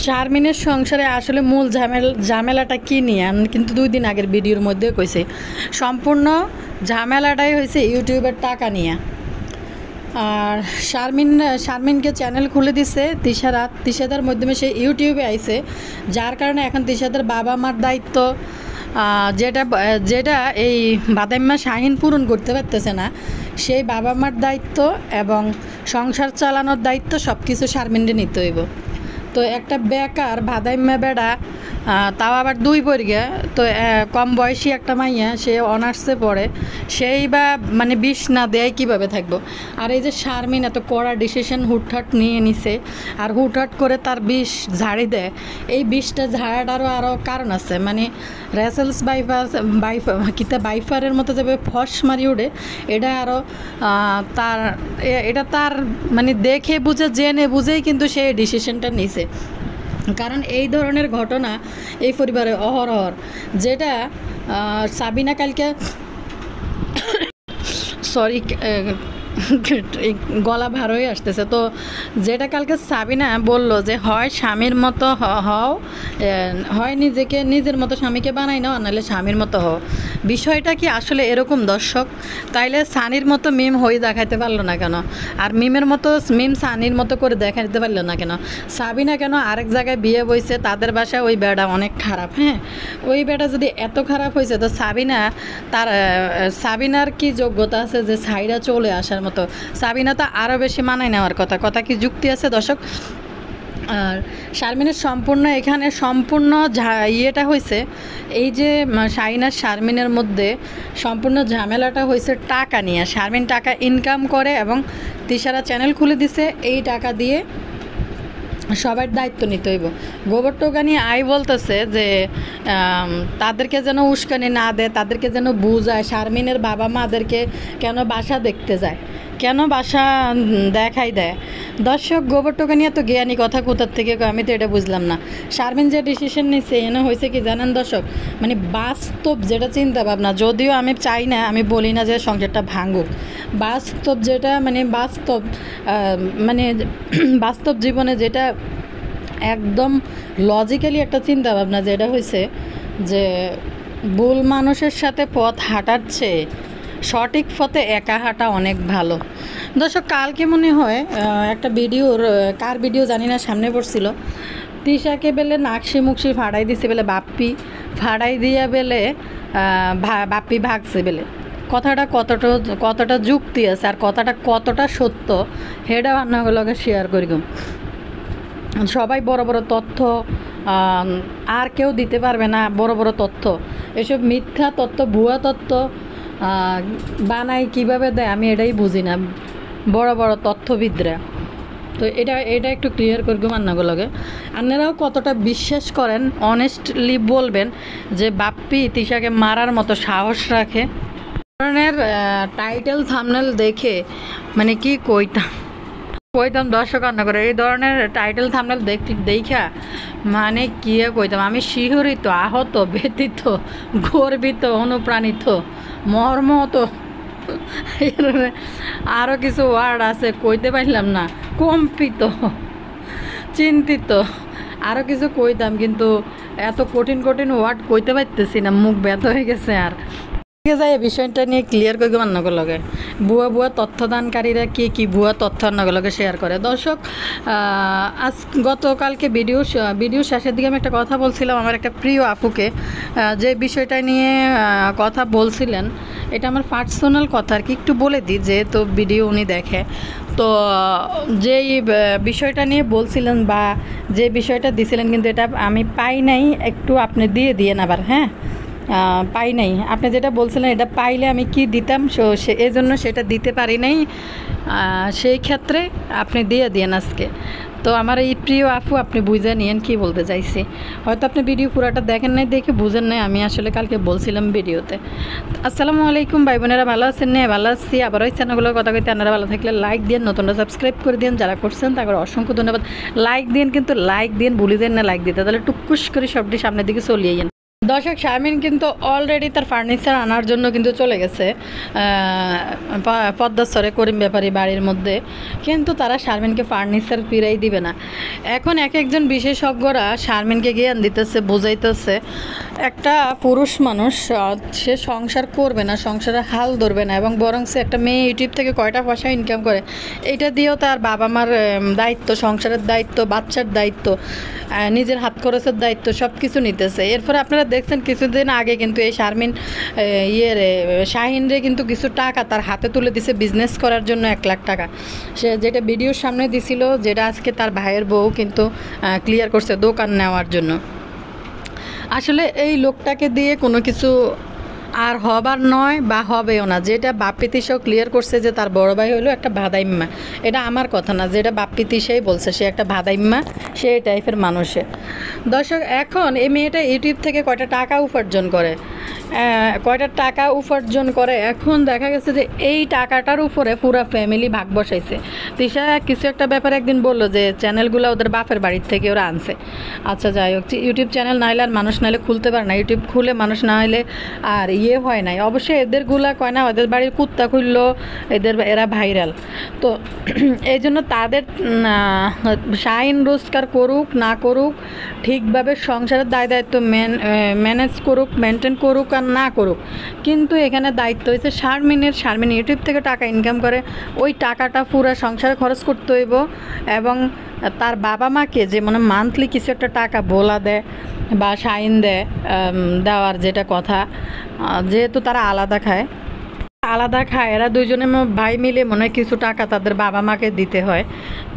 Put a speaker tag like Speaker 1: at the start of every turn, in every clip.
Speaker 1: শারমিনের সংসারে আসলে মূল ঝামেলাটা কী নিয়ে আমি কিন্তু 2 দিন আগের ভিডিওর মধ্যে কইছি। সম্পূর্ণ ঝামেলাটাই হয়েছে ইউটিউবের টাকা নিয়ে। আর শারমিনকে চ্যানেল খুলে দিছে তিশাদার মাধ্যমে সে ইউটিউবে আইছে, যার কারণে এখন তিশাদার বাবা মার দায়িত্ব যেটা এই বাদাইম্মা শাহিন পূরণ করতে পারতেছে না, সেই বাবা মার দায়িত্ব এবং সংসার চালানোর দায়িত্ব সব কিছু শারমিনরে নিতে হইব। তো একটা বেকার বাদাইম্মা বেড়া, তাও আবার 2 পরিগা, তো কম বয়সী একটা মাইয়া, সে অনার্সে পড়ে, সেই বা মানে বিষ না দেয় কীভাবে থাকবো। আর এই যে শারমিন এত কড়া ডিসিশন হুটহাট নিয়ে নিছে, আর হুটহাট করে তার বিষ ঝাড়ি দেয়। এই বিষটা ঝাড়াটারও আরও কারণ আছে, মানে রেসেলস বাইফারের মতো যাবে ফস মারি উঠে, এটা আরও তার মানে দেখে বুঝে জেনে বুঝেই কিন্তু সে ডিসিশনটা নিছে। কারণ এই ধরনের ঘটনা এই পরিবারে অহরহর, যেটা সাবিনা কালকে সরি গলা ভার হয়ে আসতেছে, তো যেটা কালকে সাবিনা বলল যে হয় স্বামীর মতো হও, হয় নিজের মতো স্বামীকে বানাই নাও, নাহলে স্বামীর মতো হও। বিষয়টা কি আসলে এরকম দর্শক? তাইলে সানির মতো মিম হয়ে দেখাইতে পারলো না কেন? আর মিমের মতো মিম সানির মতো করে দেখাইতে পারলো না কেন? সাবিনা কেন আরেক জায়গায় বিয়ে বইছে, তাদের বাসায় ওই বেড়া অনেক খারাপ। হ্যাঁ, ওই বেড়া যদি এত খারাপ হয়েছে, তো সাবিনার কি যোগ্যতা আছে যে সাইরা চলে আসার মতো? সাবিনা তো আরও বেশি মানায় নেওয়ার কথা কি যুক্তি আছে দর্শক? আর শারমিনের এখানে সম্পূর্ণ ইয়েটা হয়েছে, এই যে শাহিন আর শারমিনের মধ্যে সম্পূর্ণ ঝামেলাটা হয়েছে টাকা নিয়ে। শারমিন টাকা ইনকাম করে এবং তিশারা চ্যানেল খুলে দিছে, এই টাকা দিয়ে সবার দায়িত্ব নিতে হইব। গোবর টোকানি বলতেছে যে তাদেরকে যেন উস্কানি না দেয়, তাদেরকে যেন বুঝায়। শারমিনের বাবা মাদেরকে কেন বাসা দেখতে যায়, কেন বাসা দেখাই দেয়। দর্শক, গোবর টোকানি এত জ্ঞানী কথা কোথার থেকে, আমি তো এটা বুঝলাম না। শারমিন যে ডিসিশন নিচ্ছে এনে হয়েছে কি জানেন দর্শক, মানে বাস্তব যেটা চিন্তা ভাবনা, যদিও আমি চাই না, আমি বলি না যে সংসারটা ভাঙুক, বাস্তব যেটা মানে বাস্তব জীবনে যেটা একদম লজিক্যালি একটা চিন্তা ভাবনা, যেটা হয়েছে যে ভুল মানুষের সাথে পথ হাঁটার চেয়ে সঠিক পথে একা হাঁটা অনেক ভালো। দর্শক, কালকে মনে হয় একটা কার ভিডিও জানি না সামনে পড়ছিল, তিশাকে বেলে নাকশি মুকশি ফাড়াই দিছে বেলে, বাপ্পি ফাড়াই দিয়া বেলে বাপ্পি ভাগছে বেলে। কথাটা কতটা যুক্তি আছে আর কথাটা কতটা সত্য, সেটা আপনাগুলোকে শেয়ার করি। সবাই বড় বড় তথ্য আর কেউ দিতে পারবে না, বড় বড় তথ্য, এসব মিথ্যা তথ্য, ভুয়া তথ্য বানাই কিভাবে দেয় আমি এটাই বুঝি না, বড় বড় তথ্যবিদরা। তো এটা একটু ক্লিয়ার করবো মান্নাগুলোকে। আপনারাও কতটা বিশ্বাস করেন অনেস্টলি বলবেন যে বাপ্পি তিশাকে মারার মতো সাহস রাখে? ধরনের টাইটেল থাম্বনেল দেখে মানে কি কইতাম দর্শক রান্না করে, এই ধরনের টাইটেল থাম্বনেল দেখা মানে কি কইতাম, আমি শিহরিত, আহত, ব্যথিত, গর্বিত, অনুপ্রাণিত, মর্মহত, আরও কিছু ওয়ার্ড আছে কইতে পারলাম না, কম্পিত, চিন্তিত, আরও কিছু কইতাম, কিন্তু এত কঠিন ওয়ার্ড কইতে পারতেছি না, মুখ ব্যথা হয়ে গেছে। আর যাই বিষয়টা নিয়ে ক্লিয়ার করে অন্যগুলোকে, ভুয়া তথ্যদানকারীরা কি ভুয়া তথ্য অন্যগুলোকে শেয়ার করে। দর্শক, গতকালকে ভিডিও শেষের দিকে আমি একটা কথা বলছিলাম আমার একটা প্রিয় আপুকে, যে বিষয়টা নিয়ে কথা বলছিলেন, এটা আমার পার্সোনাল কথা আর কি, একটু বলে দিই যেহেতু ভিডিও উনি দেখে। তো যেই বিষয়টা নিয়ে বলছিলেন বা যে বিষয়টা দিছিলেন, কিন্তু এটা আমি পাই নাই, একটু আপনি দিয়ে আবার। হ্যাঁ, পাই নাই, আপনি যেটা বলছিলেন এটা পাইলে আমি কি দিতাম, এই জন্য সেটা দিতে পারি নাই, সেই ক্ষেত্রে আপনি দিয়ে দিয়েন আজকে। তো আমার এই প্রিয় আপু, আপনি বুঝে নিয়েন কি বলতে চাইছি। হয়তো আপনি ভিডিও পুরাটা দেখেন নাই, দেখে বুঝেন নাই, আমি আসলে কালকে বলছিলাম ভিডিওতে। আসসালামু আলাইকুম ভাই বোনেরা, ভালো আছেন? না, ভালো আছি। আবার ওই চ্যানেলগুলোর কথা কইতে আপনারা ভালো থাকলে লাইক দিন, নতুনরা সাবস্ক্রাইব করে দিন, যারা করছেন তারপর অসংখ্য ধন্যবাদ। লাইক দিন, কিন্তু লাইক দিন ভুলে যান না লাইক দিতে, তাহলে টুকুস করে সবটি সামনের দিকে চলিয়ে যান। দর্শক, শারমিন কিন্তু অলরেডি তার ফার্নিচার আনার জন্য কিন্তু চলে গেছে পদ্মাস্তরে করিম ব্যাপারী বাড়ির মধ্যে, কিন্তু তারা শারমিনকে ফার্নিচার ফিরাই দিবে না। এখন এক একজন বিশেষজ্ঞরা শারমিনকে জ্ঞান দিতেছে, বোঝাইতেছে একটা পুরুষ মানুষ সে সংসার করবে না, সংসারে হাল ধরবে না, এবং বরং সে একটা মেয়ে ইউটিউব থেকে কয়টা পয়সা ইনকাম করে এটা দিয়েও তার বাবা মার দায়িত্ব, সংসারের দায়িত্ব, বাচ্চার দায়িত্ব, নিজের হাত খরচের দায়িত্ব সব কিছু নিতেছে। এরপরে আপনারা দেখছেন কিছুদিন আগে কিন্তু এই শারমিন শাহিন রে কিন্তু কিছু টাকা তার হাতে তুলে দিছে বিজনেস করার জন্য, 1 লাখ টাকা। সে যেটা ভিডিওর সামনে দিছিল, যেটা আজকে তার ভাইয়ের বউ কিন্তু ক্লিয়ার করছে দোকান নেওয়ার জন্য। আসলে এই লোকটাকে দিয়ে কোনো কিছু আর হবার নয় বা হবেও না। যেটা বাপ্পিতি সেও ক্লিয়ার করছে যে তার বড় ভাই হলো একটা ভাদাইম্মা, এটা আমার কথা না, যেটা বাপ্পিতি সেই বলছে সে একটা ভাদাইম্মা, সে এই টাইপের মানুষে। দর্শক, এখন এই মেয়েটা ইউটিউব থেকে কয়টা টাকা উপার্জন করে, এখন দেখা গেছে যে এই টাকাটার উপরে পুরা ফ্যামিলি ভাগ বসাইছে। তিশা কিছু একটা ব্যাপারে একদিন বললো যে চ্যানেলগুলো ওদের বাপের বাড়ির থেকে ওরা আনছে। আচ্ছা যাই হোক, ইউটিউব চ্যানেল নাইলে আর মানুষ নাইলে খুলতে পারে না, ইউটিউব খুলে মানুষ না হলে আর হয় নাই। অবশ্যই এদেরগুলা কয় না, ওদের বাড়ির কুত্তা খুললো, এরা ভাইরাল। তো এই জন্য তাদের শাহিন রোজগার করুক না করুক, ঠিকভাবে সংসারের দায়িত্ব ম্যানেজ করুক, মেনটেন করুক আর না করুক, কিন্তু এখানে দায়িত্ব হয়েছে শারমিনের। শারমিন ইউটিউব থেকে টাকা ইনকাম করে, ওই টাকাটা পুরো সংসারে খরচ করতে হইব, এবং তার বাবা মাকে যে মানে মান্থলি কিছু একটা টাকা বলা দেয় বা শাহিন দেওয়ার যেটা কথা, যেহেতু তারা আলাদা খায়, এরা দুইজনে ভাই মিলে মনে হয় কিছু টাকা তাদের বাবা মাকে দিতে হয়।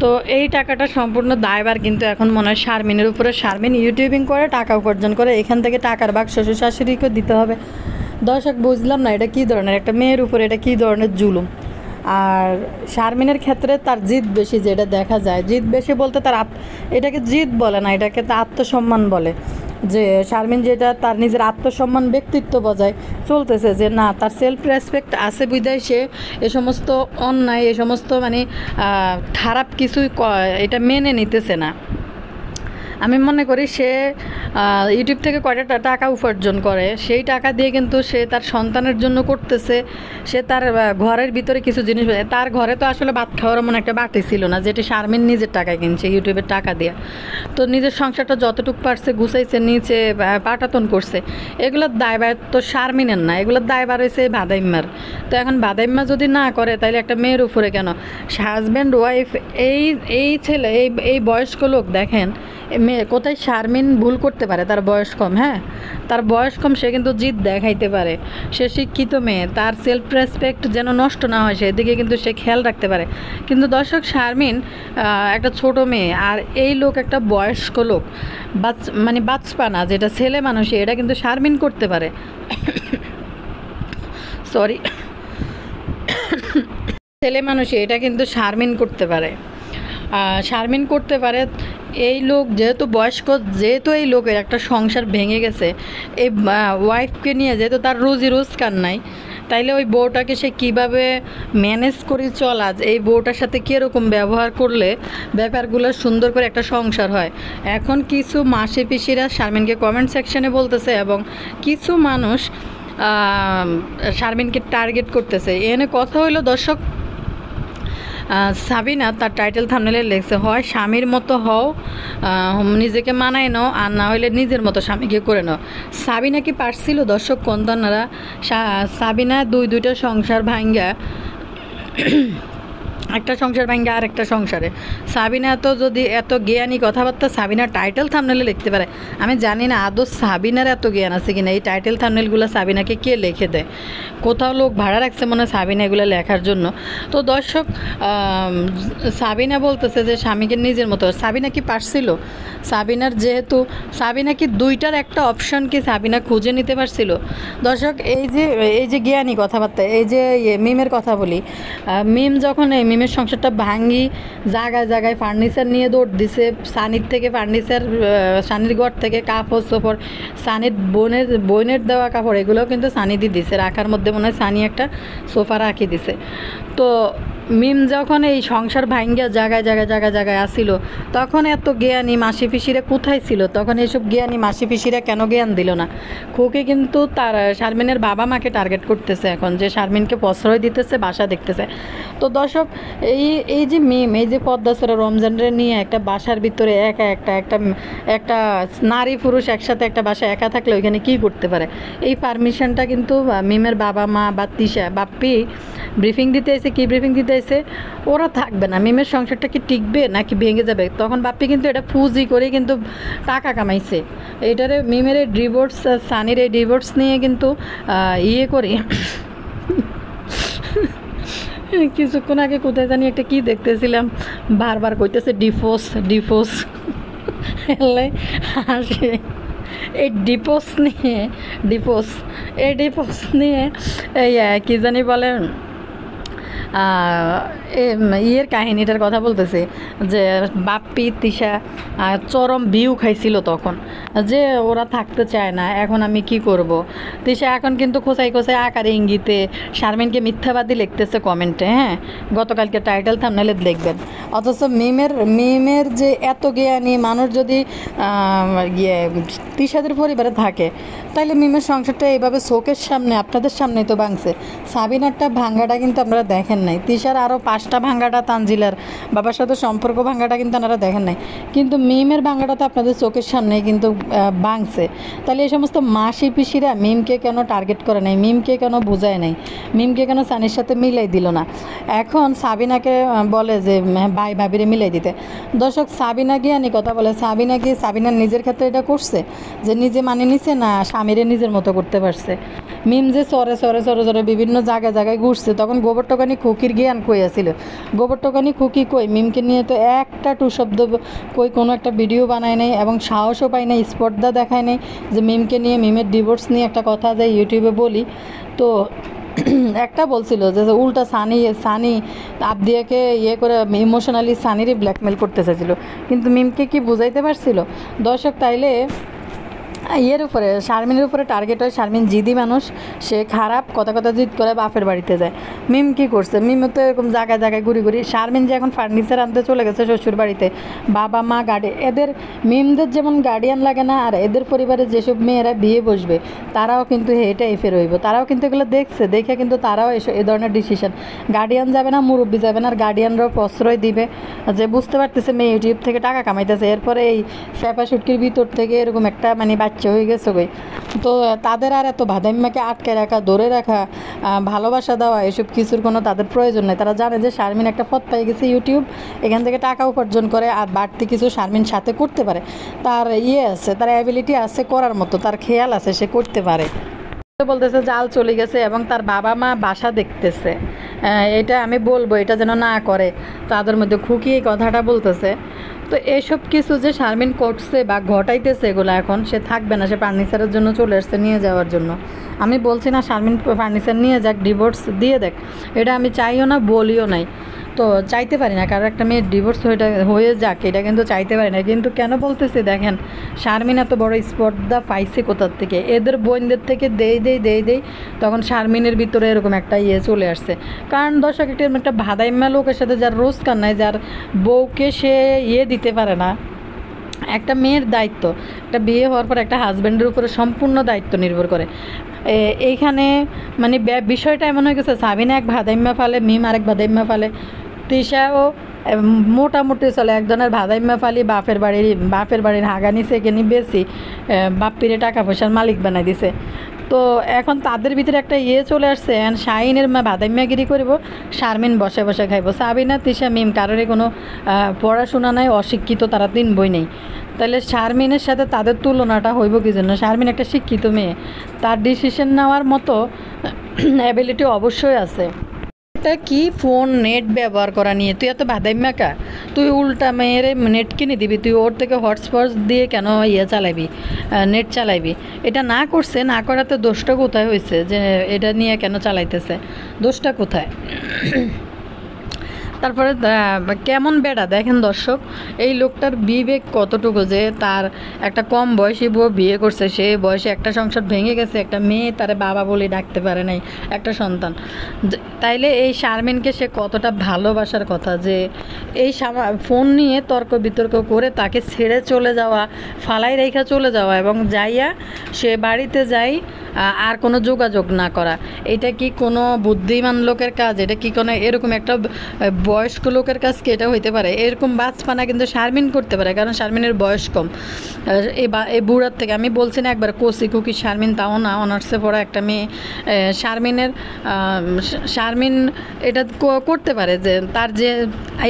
Speaker 1: তো এই টাকাটা সম্পূর্ণ দায়ভার কিন্তু এখন মনে হয় শারমিনের উপরে। শারমিন ইউটিউবিং করে টাকা উপার্জন করে, এখান থেকে টাকার ভাগ শ্বশুর শাশুড়িকে দিতে হবে। দর্শক, বুঝলাম না এটা কী ধরনের একটা মেয়ের উপরে, এটা কী ধরনের জুলুম। আর শারমিনের ক্ষেত্রে তার জিদ বেশি, যেটা দেখা যায়। জিদ বেশি বলতে এটাকে জিদ বলে না, এটাকে তার আত্মসম্মান বলে। যে শারমিন যেটা তার নিজের আত্মসম্মান, ব্যক্তিত্ব বজায় চলতেছে, যে না তার সেলফ রেসপেক্ট আছে বিদায় সে এ সমস্ত অন্যায়, এ সমস্ত মানে খারাপ কিছুই এটা মেনে নিতেছে না। আমি মনে করি সে ইউটিউব থেকে কয়টা টাকা উপার্জন করে, সেই টাকা দিয়ে কিন্তু সে তার সন্তানের জন্য করতেছে। সে তার ঘরের ভিতরে কিছু জিনিস, তার ঘরে তো আসলে ভাত খাওয়ার মনে একটা বাটি ছিল না, যেটি শারমিন নিজের টাকায় কিনছে ইউটিউবের টাকা দিয়ে। তো নিজের সংসারটা যতটুকু পারছে গুছাইছে, নিচে পাটাতন করছে। এগুলোর দায়ভার তো শারমিনের না, এগুলোর দায়ভার হয়েছে ভাদাইম্মার। তো এখন ভাদাইম্মা যদি না করে, তাহলে একটা মেয়ের উপরে কেন? হাজব্যান্ড ওয়াইফ, এই ছেলে, এই বয়স্ক লোক দেখেন মেয়ে কোথায় শারমিন ভুল করতে পারে, তার বয়স কম, হ্যাঁ তার বয়স কম, সে কিন্তু জিদ দেখাইতে পারে। সে শিক্ষিত মেয়ে, তার সেলফ রেসপেক্ট যেন নষ্ট না হয় সেদিকে কিন্তু সে খেয়াল রাখতে পারে। কিন্তু দর্শক, শারমিন একটা ছোট মেয়ে, আর এই লোক একটা বয়স্ক লোক, মানে বাচ্চানা, যেটা ছেলে মানুষই, এটা কিন্তু শারমিন করতে পারে। সরি, ছেলে মানুষই এটা কিন্তু শারমিন করতে পারে, শারমিন করতে পারে। এই লোক যেহেতু বয়স্ক, যেহেতু এই লোকের একটা সংসার ভেঙে গেছে, এই ওয়াইফকে নিয়ে যেহেতু তার রুজি রোজগার নাই, তাইলে ওই বউটাকে সে কীভাবে ম্যানেজ করে চলা, এই বউটার সাথে কীরকম ব্যবহার করলে ব্যাপারগুলো সুন্দর করে একটা সংসার হয়। এখন কিছু মাসি পিসিরা শারমিনকে কমেন্ট সেকশনে বলতেছে, এবং কিছু মানুষ শারমিনকে টার্গেট করতেছে। এনে কথা হইলো দর্শক, সাবিনা তার টাইটেল থাম্বনেলে লিখছে, হয় স্বামীর মতো হও, নিজেকে মানায় নাও, আর না হলে নিজের মতো স্বামীকে করে নাও। সাবিনা কি পারছিল দর্শক কন্তানারা? সাবিনা দুইটা সংসার ভাঙ্গা, একটা সংসার ভাঙ্গা আর একটা সংসারে। সাবিনা যদি এত জ্ঞানী কথাবার্তা সাবিনার টাইটেল থাম্বনেলে লিখতে পারে, আমি জানি না আদৌ সাবিনার এত জ্ঞান আছে কিনা। এই টাইটেল থাম্বনেলগুলো সাবিনাকে কে লিখে দেয়? কোথাও লোক ভাড়া রাখছে মনে হয় সাবিনা এগুলো লেখার জন্য। তো দর্শক, সাবিনা বলতেছে যে স্বামীকে নিজের মতো। সাবিনা কি পারছিল? সাবিনা কি দুইটার একটা অপশন কি সাবিনা খুঁজে নিতে পারছিল? দর্শক, এই যে জ্ঞানী কথাবার্তা, এই যে মিমের কথা বলি, মিম যখন এই মিমের সংসারটা ভাঙ্গি, জায়গায় জায়গায় ফার্নিচার নিয়ে দৌড় দিছে, সানির থেকে ফার্নিচার, সানির ঘর থেকে কাপড় চোপড়, সানির বোনের দেওয়া কাপড়, এগুলোও কিন্তু সানি দিয়ে দিছে। রাখার মধ্যে মনে হয় সানি একটা সোফা রাখি দিছে। তো মিম যখন এই সংসার ভাঙ্গা জায়গায় জায়গায় জায়গায় জায়গায় আসিল, তখন এত জ্ঞানী মাসি পিসিরা কোথায় ছিল? তখন এইসব জ্ঞানী মাসি পিসিরা কেন জ্ঞান দিল না? খুকি কিন্তু তার শারমিনের বাবা মাকে টার্গেট করতেছে এখন, যে শারমিনকে প্রশ্রয় দিতেছে, বাসা দেখতেছে। তো দর্শক, এই যে মিম, এই যে পদ্মা সেরা রমজানরে নিয়ে একটা বাসার ভিতরে একা একটা নারী পুরুষ একসাথে একটা বাসা একা থাকলে ওইখানে কী করতে পারে, এই পারমিশনটা কিন্তু মিমের বাবা মা বা তিশা বাপ্পি ব্রিফিং দিতে এসে, কী ব্রিফিং দিতে এসে, ওরা থাকবে না, মিমের সংসারটা কি টিকবে নাকি ভেঙে যাবে? তখন বাপ্পি কিন্তু এটা ফুজি করে কিন্তু টাকা কামাইছে। এটারে মিমের এই ডিভোর্স, সানির এই ডিভোর্স নিয়ে কিন্তু ইয়ে করে কিছুক্ষণ আগে কোথায় জানি একটা কি দেখতেছিলাম, বারবার কইতেছে ডিফোর্স এলে হাসে। এই ডিভোর্স নিয়ে এই কী জানি বলে ইয়ের কাহিনীটার কথা বলতেছে, যে বাপ্পি তিশা চরম ভিউ খাইছিল তখন, যে ওরা থাকতে চায় না, এখন আমি কি করব। তিশা এখন কিন্তু খোঁচাই আকারে ইঙ্গিতে শারমিনকে মিথ্যাবাদী লিখতেছে কমেন্টে। হ্যাঁ, গতকালকে টাইটেল থাম্বনেইলে দেখবেন। অথচ মিমের যে এত জ্ঞানী মানুষ যদি তিশাদের পরিবারে থাকে, তাইলে মিমের সংসারটা এইভাবে চোখের সামনে আপনাদের সামনেই তো ভাঙছে। সাবিনারটা ভাঙ্গাটা কিন্তু আপনারা দেখেন নাই, তিশার আরও 5টা ভাঙ্গাটা, তানজিলার বাবার সাথে সম্পর্ক ভাঙ্গাটা কিন্তু আপনারা দেখেন নাই, কিন্তু মিমের ভাঙ্গাটা তো আপনাদের চোখের সামনেই কিন্তু ভাঙছে। তাহলে এই সমস্ত মাসি পিসিরা মিমকে কেন টার্গেট করে নাই, মিমকে কেন বোঝায় নাই, মিমকে কেন সানির সাথে মিলাই দিল না? এখন সাবিনাকে বলে যে ভাই ভাবিরে মিলাই দিতে। দর্শক, সাবিনা জ্ঞানী কথা বলে, সাবিনার নিজের ক্ষেত্রে এটা করছে, যে নিজে মানে নিছে না স্বামীরে নিজের মতো করতে পারছে। মিম যে সরে বিভিন্ন জায়গায় ঘুরছে, তখন গোবর টোকানি খুকির জ্ঞান কই আছিল? গোবর টোকানি খুকি কই? মিমকে নিয়ে তো একটা টু শব্দ কই, কোনো একটা ভিডিও বানায় নাই এবং সাহসও পায় নাই, স্পর্ধা দেখায় নাই যে মিমকে নিয়ে, মিমের ডিভোর্স নিয়ে একটা কথা যায় ইউটিউবে বলি। তো একটা বলছিল যে উল্টা সানি আবদিয়াকে ইয়ে করে ইমোশনালি সানিরই ব্ল্যাকমেল করতে চাইছিল, কিন্তু মিমকে কি বুঝাইতে পারছিল? দর্শক, তাইলে ইয়ের উপরে, শারমিনের উপরে টার্গেট হয়। শারমিন জিদি মানুষ, সে খারাপ, কথা জিদ করে বাপের বাড়িতে যায়। মিম কি করছে? মিমও তো এরকম জায়গায় ঘুরি। শারমিন যে এখন ফার্নিচার আনতে চলে গেছে শ্বশুর বাড়িতে, বাবা মা গার্ডি, এদের মিমদের যেমন গার্ডিয়ান লাগে না, আর এদের পরিবারে যেসব মেয়েরা বিয়ে বসবে তারাও কিন্তু এটা এফে রইব, তারাও কিন্তু এগুলো দেখে কিন্তু তারাও এ ধরনের ডিসিশন, গার্ডিয়ান যাবে না, মুরব্বী যাবে না, আর গার্ডিয়ানরাও প্রশ্রয় দিবে, যে বুঝতে পারতেছে মেয়ে ইউটিউব থেকে টাকা কামাইতেছে, এরপরে এই ফ্যাপা শুটকির ভিতর থেকে এরকম একটা বাচ্চা হয়ে গেছে গই। তো তাদের আর এত ভাদাইম্মাকে আটকে রাখা, ধরে রাখা, ভালোবাসা দেওয়া, এসব কিছুর কোনো তাদের প্রয়োজন নেই। তারা জানে যে শারমিন একটা পথ পেয়ে গেছে ইউটিউব, এখান থেকে টাকা উপার্জন করে, আর বাড়তি কিছু শারমিন সাথে করতে পারে, তার আছে, তার অ্যাবিলিটি আছে করার মতো, তার খেয়াল আছে, সে করতে পারে। বলতেছে জাল চলে গেছে এবং তার বাবা মা বাসা দেখতেছে, এটা আমি বলবো, এটা যেন না করে, তাদের মধ্যে খুকি এই কথাটা বলতেছে। তো এসব কিছু যে শারমিন করছে বা ঘটাইতেছে, এগুলো এখন সে থাকবে না, সে ফার্নিচারের জন্য চলে আসছে, নিয়ে যাওয়ার জন্য। আমি বলছি না শারমিন ফার্নিচার নিয়ে যাক, ডিভোর্স দিয়ে দেখ, এটা আমি চাইও না, বলিও নাই, তো চাইতে পারি না কারো একটা মেয়ের ডিভোর্স হয়ে যাক, এটা কিন্তু চাইতে পারি না। কিন্তু কেন বলতেছি দেখেন, শারমিন এত বড় স্পর্ধা পাইছে কোথার থেকে? এদের বোনদের থেকে দেই, তখন শারমিনের ভিতরে এরকম একটা চলে আসছে। কারণ দর্শক, একটা ভাদাইম্মা লোকের সাথে যার রোজগার নাই, যার বউকে সে দিতে পারে না, একটা মেয়ের দায়িত্ব, একটা বিয়ে হওয়ার পর একটা হাজব্যান্ডের উপরে সম্পূর্ণ দায়িত্ব নির্ভর করে। এইখানে মানে বিষয়টা এমন হয়ে গেছে, সাবিনা এক ভাদাইম্মা ফালে, মিম আরেক ভাদাইম্মা ফালে, তৃষাও মোটামুটি চলে একজনের ভাদাইম্মা ফালি, বাপের বাড়ির হাগানি সেকেনি বেশি বাপ্পিরে টাকা পয়সার মালিক বানাই দিছে। তো এখন তাদের ভিতরে একটা চলে আসছে, শাহিনের মা ভাদাইম্যাগিরি করব, শারমিন বসে খাইব। সাবিনা তিশা মিম কারোর কোনো পড়াশোনা নাই, অশিক্ষিত, তারা 3 বই নেই। তাহলে শারমিনের সাথে তাদের তুলনাটা হইব কি জন্য? শারমিন একটা শিক্ষিত মেয়ে, তার ডিসিশন নেওয়ার মতো অ্যাবিলিটি অবশ্যই আছে। কি ফোন নেট ব্যবহার করা নিয়ে তুই এত ভাদাইম্যাকা? তুই উল্টা মেয়েরে নেট কিনে দিবি, তুই ওর থেকে হটস্পট দিয়ে কেন চালাবি, নেট চালাইবি? এটা না করছে, না করাতে দোষটা কোথায় হয়েছে, যে এটা নিয়ে কেন চালাইতেছে, দোষটা কোথায়? তারপরে কেমন বেড়া দেখেন দর্শক, এই লোকটার বিবেক কতটুকু যে তার একটা কম বয়সী বউ বিয়ে করছে, সে বয়সে একটা সংসার ভেঙে গেছে, একটা মেয়ে তার বাবা বলে ডাকতে পারে নাই, একটা সন্তান। তাইলে এই শারমিনকে সে কতটা ভালোবাসার কথা যে এই ফোন নিয়ে তর্ক বিতর্ক করে তাকে ছেড়ে চলে যাওয়া, ফালাই রেখা চলে যাওয়া, এবং যাইয়া সে বাড়িতে যাই আর কোনো যোগাযোগ না করা। এটা কি কোনো বুদ্ধিমান লোকের কাজ? এটা কি কোনো এরকম একটা বয়স্ক লোকের কাজ কি এটা হইতে পারে? এরকম বাজপানা কিন্তু শারমিন করতে পারে, কারণ শারমিনের বয়স কম। এই বুড়ার থেকে আমি বলছি না একবার কচি কুকি শারমিন, তাও না, অনার্সে পড়া একটা মেয়ে। শারমিন এটা করতে পারে যে তার যে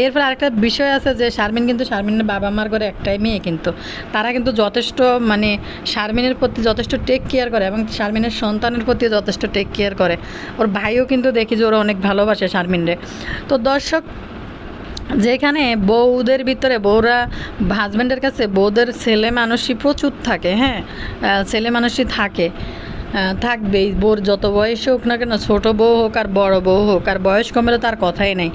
Speaker 1: এরপর আরেকটা বিষয় আছে যে শারমিনের বাবা মার ঘরে একটাই মেয়ে, কিন্তু তারা কিন্তু যথেষ্ট মানে শারমিনের প্রতি যথেষ্ট টেক কেয়ার করে, এবং শারমিনের সন্তানের প্রতি যথেষ্ট টেক কেয়ার করে। ওর ভাইও কিন্তু দেখি যে ওরা অনেক ভালোবাসে শারমিনরে। তো দর্শক, যেখানে বউদের ভিতরে বউরা হাজব্যান্ডের কাছে বউদের ছেলে মানুষই প্রচুর থাকে, হ্যাঁ, ছেলে মানুষই থাকে, থাকবেই। বউর যত বয়স হোক না কেন, ছোটো বউ হোক আর বড় বউ হোক, আর বয়স কমলে তার কথাই নেই।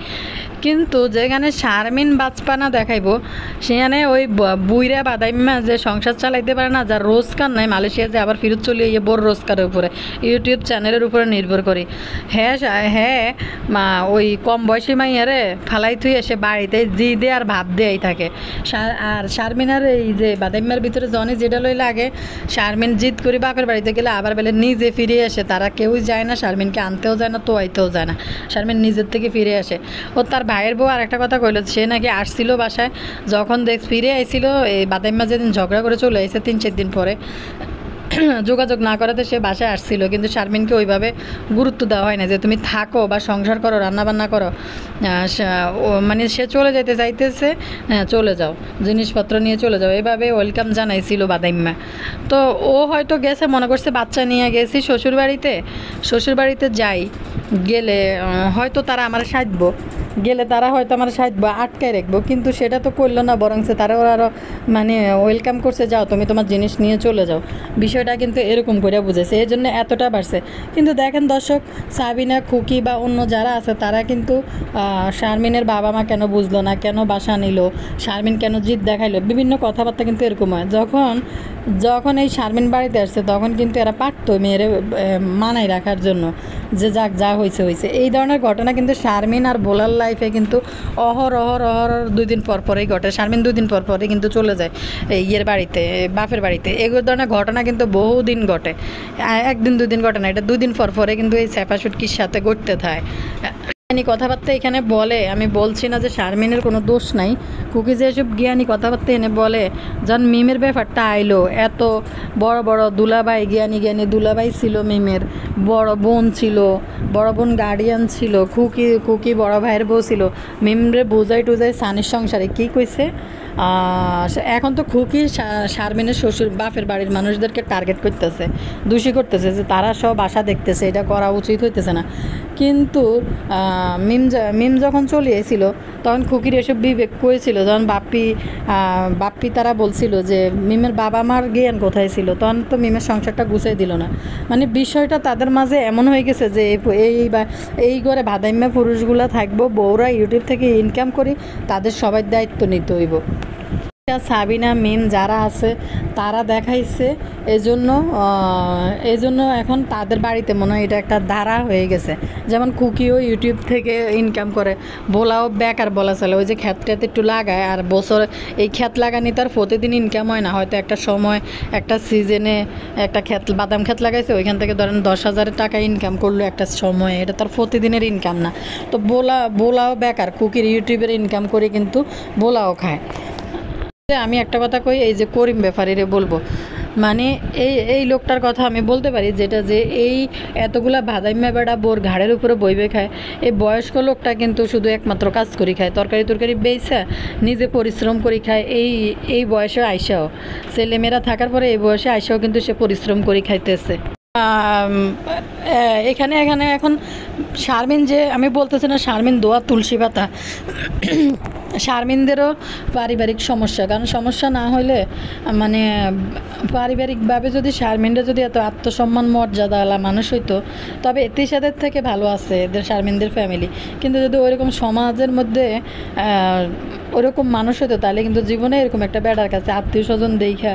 Speaker 1: কিন্তু যেখানে শারমিন বাজপানা দেখাইবো, সেখানে ওই বুইরা বাদাইমা যে সংসার চালাইতে পারে না, যার রোজগার নাই, মালয়েশিয়া যে আবার ফিরত চলে গিয়ে বোর রোজগারের উপরে, ইউটিউব চ্যানেলের উপরে নির্ভর করি। হ্যাঁ মা ওই কম বয়সী মাইয়ারে ফালাই থুই এসে বাড়িতে জি দে আর ভাব দেয়াই থাকে। আর শারমিনার এই যে বাদাইমার ভিতরে জনে যেটা লই লাগে, শারমিন জিদ করি বাপের বাড়িতে গেলে আবার বেলে নিজে ফিরে আসে, তারা কেউই যায় না, শারমিনকে আনতেও যায় না, তোয়াইতেও যায় না, শারমিন নিজের থেকে ফিরে আসে। ও তার ভাইয়ের বউ আর একটা কথা কইল, সে নাকি আসছিল বাসায়, যখন ফিরে আইছিল এই বাদাইম্মা যেদিন ঝগড়া করে চলে এসে 3-4 দিন পরে, যোগাযোগ না করাতে সে বাসায় আসছিল, কিন্তু শারমিনকে ওইভাবে গুরুত্ব দেওয়া হয় না যে তুমি থাকো বা সংসার করো, রান্নাবান্না করো। মানে সে চলে যেতে চাইতেছে, হ্যাঁ চলে যাও, জিনিসপত্র নিয়ে চলে যাও, এভাবে ওয়েলকাম জানাইছিল বাদাইম্মা। তো ও হয়তো গেছে, মনে করছে বাচ্চা নিয়ে গেছি শ্বশুরবাড়িতে যাই, গেলে হয়তো তারা আমার সাজবো, আটকায় রাখবো, কিন্তু সেটা তো করলো না, বরং তারা আরও মানে ওয়েলকাম করছে, যাও তুমি তোমার জিনিস নিয়ে চলে যাও। বিষয়টা কিন্তু এরকম করে বুঝেছে, এই জন্য এতটা বাড়ছে। কিন্তু দেখেন দর্শক, সাবিনা, খুকি বা অন্য যারা আছে তারা কিন্তু শারমিনের বাবা মা কেন বুঝলো না, কেন বাসা নিল, শারমিন কেন জিদ দেখাইলো, বিভিন্ন কথাবার্তা কিন্তু এরকম হয়। যখন এই শারমিন বাড়িতে আসছে, তখন কিন্তু এরা পারতো মেয়েরে মানায় রাখার জন্য, যে যাক যা হয়েছে। এই ধরনের ঘটনা কিন্তু শারমিন আর বোলার লাইফে কিন্তু অহরহ 2 দিন পর পরেই ঘটে। শারমিন 2 দিন পর পরে কিন্তু চলে যায় ইয়ের বাড়িতে, বাপের বাড়িতে। এগুলো ধরনের ঘটনা কিন্তু বহুদিন ঘটে, 1 দিন 2 দিন ঘটে না, এটা 2 দিন পর পরে কিন্তু এই স্যাপাসুটকির সাথে ঘটতে থাকে। কথাবার্তা এখানে বলে, আমি বলছি না যে শারমিনের কোনো দোষ নাই, কুকি যে এসব জ্ঞানী কথাবার্তা এনে বলে, যখন মিমের ব্যাপারটা আইলো, এত বড় দুলাভাই, জ্ঞানী দুলাভাই ছিল মিমের, বড় বোন ছিল, বড় বোন গার্ডিয়ান ছিল, খুকি বড় ভাইয়ের বউ ছিল, মিমরে বোঝাই টুজাই সানির সংসারে কী কইছে। এখন তো খুকি শারমিনের বাপের বাড়ির মানুষদেরকে টার্গেট করতেছে, দোষী করতেছে যে তারা সব আশা দেখতেছে, এটা করা উচিত হইতেছে না। কিন্তু মিম যখন চলে এসেছিল, তখন খুকির এসব বিবেক করেছিল, যখন বাপ্পি তারা বলছিল যে মিমের বাবা মার জ্ঞান কোথায় ছিল, তখন তো মিমের সংসারটা গুছিয়ে দিল না। মানে বিষয়টা তাদের মাঝে এমন হয়ে গেছে যে এই ঘরে বাদাইম্মা পুরুষগুলো থাকবো, বউরা ইউটিউব থেকে ইনকাম করি, তাদের সবাই দায়িত্ব নিতে হইব। সাবিনা, মিম যারা আছে তারা দেখাইছে, এজন্য এখন তাদের বাড়িতে মনে হয় এটা একটা ধারা হয়ে গেছে। যেমন কুকিও ইউটিউব থেকে ইনকাম করে, বোলাও বেকার বলা চলে, ওই যে ক্ষেতটাতে একটু লাগায়, আর বছর এই ক্ষেত লাগানি তার প্রতিদিন ইনকাম হয় না, হয়তো একটা সময় একটা সিজনে একটা বাদাম ক্ষেত লাগাইছে, ওইখান থেকে ধরেন 10,000 টাকা ইনকাম করলো একটা সময়ে, এটা তার প্রতিদিনের ইনকাম না। তো বোলাও বেকার, কুকির ইউটিউবের ইনকাম করে কিন্তু বোলাও খায়। আমি একটা কথা কই, এই যে করিম ব্যাপারীরে বলবো, মানে এই লোকটার কথা আমি বলতে পারি, যেটা যে এই এতগুলা বাদাইম্মা বেড়া বোর ঘাড়ের উপরে বইবে খায়, এই বয়স্ক লোকটা কিন্তু শুধু একমাত্র কাজ করি খায়, তরকারি বেচা নিজে পরিশ্রম করি খায়। এই বয়সে আইসাও, ছেলেমেয়েরা থাকার পরে এই বয়সে আইসাও কিন্তু সে পরিশ্রম করি খাইতেছে। এখানে এখন শারমিন যে আমি বলতেছি না শারমিন দোয়া তুলসী পাতা, শারমিনদেরও পারিবারিক সমস্যা, কারণ সমস্যা না হইলে মানে পারিবারিকভাবে যদি শারমিনরা যদি এত আত্মসম্মান মর্যাদাওয়ালা মানুষ হইতো, তবে এতিশাদের থেকে ভালো আছে এদের শারমিনদের ফ্যামিলি। কিন্তু যদি ওইরকম সমাজের মধ্যে ওরকম মানুষ হইতো, তাহলে কিন্তু জীবনে এরকম একটা বেড়ার কাছে আত্মীয় স্বজন দেখা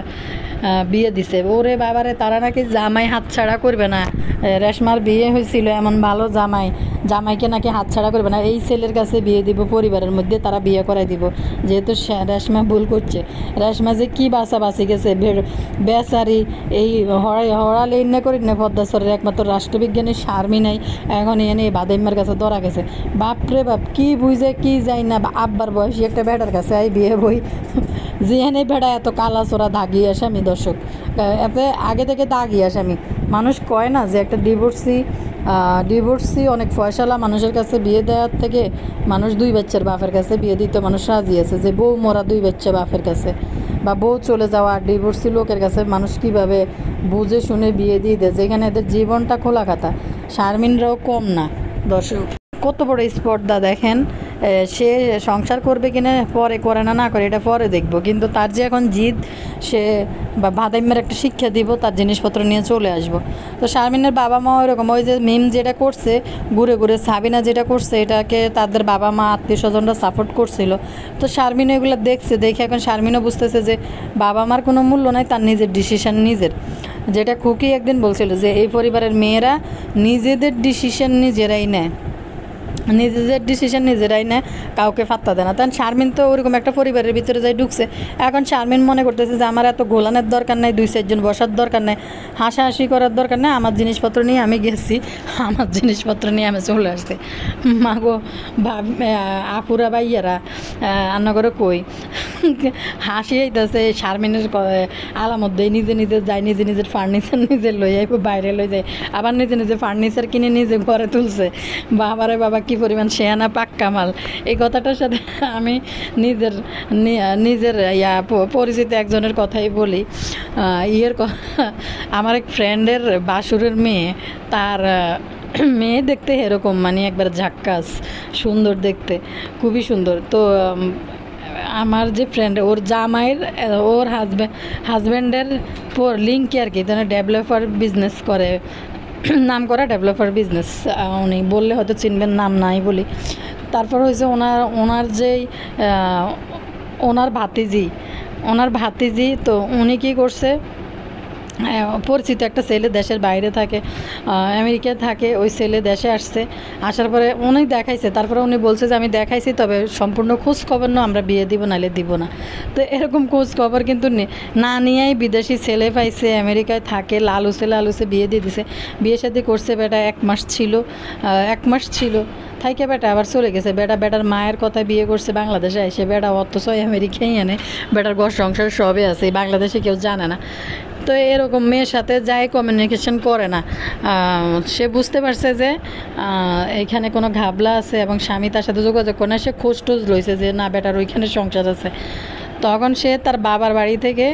Speaker 1: বিয়ে দিছে। ওরে বাবারে, তারা নাকি জামাই হাতছাড়া করবে না। রেশমার বিয়ে হয়েছিল, এমন ভালো জামাই, জামাইকে নাকি হাতছাড়া করবে না, এই ছেলের কাছে বিয়ে দিব, পরিবারের মধ্যে তারা বিয়ে করাই দিব। যেহেতু রেশমা ভুল করছে, রেশমা যে কী বাঁচি গেছে বেচারি, এই হড়ালে ইন্না করি না পদ্মাসরের একমাত্র রাষ্ট্রবিজ্ঞানী শারমিনাই এখন এনে বাদাইম্মার কাছে ধরা গেছে। বাপরে বাপ, কি বুঝে কি যাই না, আব্বার বয়সী একটা বেটার কাছে এই বিয়ে বই। যেখানে বেড়া এত কালা চোরা দাগি আসামি, দর্শক এতে আগে থেকে দাগি আসামি। মানুষ কয় না যে একটা ডিভোর্সি অনেক ফয়সালা মানুষের কাছে বিয়ে দেওয়ার থেকে মানুষ 2 বাচ্চার বাপের কাছে বিয়ে দিতে মানুষ রাজি আছে। যে বউ মরা 2 বাচ্চা বাপের কাছে, বা বউ চলে যাওয়া ডিভোর্সি লোকের কাছে মানুষ কীভাবে বুঝে শুনে বিয়ে দিয়ে দেয়, যেখানে এদের জীবনটা খোলা খাতা। শারমিনরাও কম না দর্শক, কত বড় স্পর্ধা দেখেন। সে সংসার করবে কিনা পরে করে না করে এটা পরে দেখবো, কিন্তু তার যে এখন জিদ, সে বা ভাদাইম্যের একটা শিক্ষা দিব, তার জিনিসপত্র নিয়ে চলে আসবো। তো শারমিনের বাবা মা ওইরকম, ওই যে মিম যেটা করছে ঘুরে ঘুরে, সাবিনা যেটা করছে এটাকে তাদের বাবা মা আত্মীয় স্বজনরা সাপোর্ট করছিল। তো শারমিন এগুলো দেখছে, দেখে এখন শারমিনও বুঝতেছে যে বাবা মার কোনো মূল্য নাই, তার নিজের ডিসিশন নিজের। যেটা খুকি একদিন বলছিল যে এই পরিবারের মেয়েরা নিজেদের ডিসিশন নিজেরাই নেয়, নিজেদের ডিসিশন নিজেরাই নেয়, কাউকে ফাত্তা দেয় না। তখন শারমিন তো ওরকম একটা পরিবারের ভিতরে যাই ঢুকছে। এখন শারমিন মনে করতেছে যে আমার এত গোলানের দরকার নেই, 2-4 জন বসার দরকার নেই, হাসাহাসি করার দরকার নেই, আমার জিনিসপত্র নিয়ে আমি গেছি, আমার জিনিসপত্র নিয়ে আমি চলে আসছি। মাগো আপুরা ভাইয়ারা রান্না করে কই হাসি আইতেছে। শারমিনের আলামত দেয়, নিজে নিজে যায়, নিজে নিজের ফার্নিচার নিজে লই যাই, বাইরে লই যায়, আবার নিজে নিজে ফার্নিচার কিনে নিজে ঘরে তুলছে। বাবারে বাবা, কি পরিমাণ শেয়ানা পাক্কা মাল। এই কথাটার সাথে আমি নিজের পরিচিত একজনের কথাই বলি। আমার এক ফ্রেন্ডের বাসুরের মেয়ে, তার মেয়ে দেখতে এরকম, মানে একবার ঝাক্কাস সুন্দর দেখতে, খুবই সুন্দর। তো আমার যে ফ্রেন্ড, ওর জামাইয়ের ওর হাজব্যান্ডের লিঙ্কে আর কি, ডেভেলপার বিজনেস করে, নাম করা ডেভেলপার বিজনেস। উনি বললে হয়তো চিনবেন, নাম নাই বলি। তারপর হয়েছে ওনার যেই ওনার ভাতিজি, তো উনি কী করছে, পরিচিত একটা ছেলে দেশের বাইরে থাকে, আমেরিকায় থাকে, ওই ছেলে দেশে আসছে, আসার পরে উনি দেখাইছে, তারপরে উনি বলছে যে আমি দেখাইছি, তবে সম্পূর্ণ খোঁজ খবর না, আমরা বিয়ে দিব নাহলে দিব না। তো এরকম খোঁজ খবর কিন্তু না নিয়েই বিদেশি ছেলে পাইছে, আমেরিকায় থাকে, লালুসে বিয়ে দিয়ে দিছে। বিয়ে শাদী করছে, বেটা 1 মাস ছিল থাইকে বেটা আবার চলে গেছে। বেটার মায়ের কথা বিয়ে করছে, বাংলাদেশে এসে বেটা অথচ আমেরিকায় এনে বেটার ঘর সংসার সবে আছে, বাংলাদেশে কেউ জানে না। তো এরকম মেয়ের সাথে যাই কমিউনিকেশন করে না, সে বুঝতে পারছে যে এখানে কোনো ঘাবলা আছে এবং স্বামী তার সাথে যোগাযোগ করে না। সে খোঁজ টোজ লইছে যে না, বেটার ওইখানে সংসার আছে। তখন সে তার বাবার বাড়ি থেকে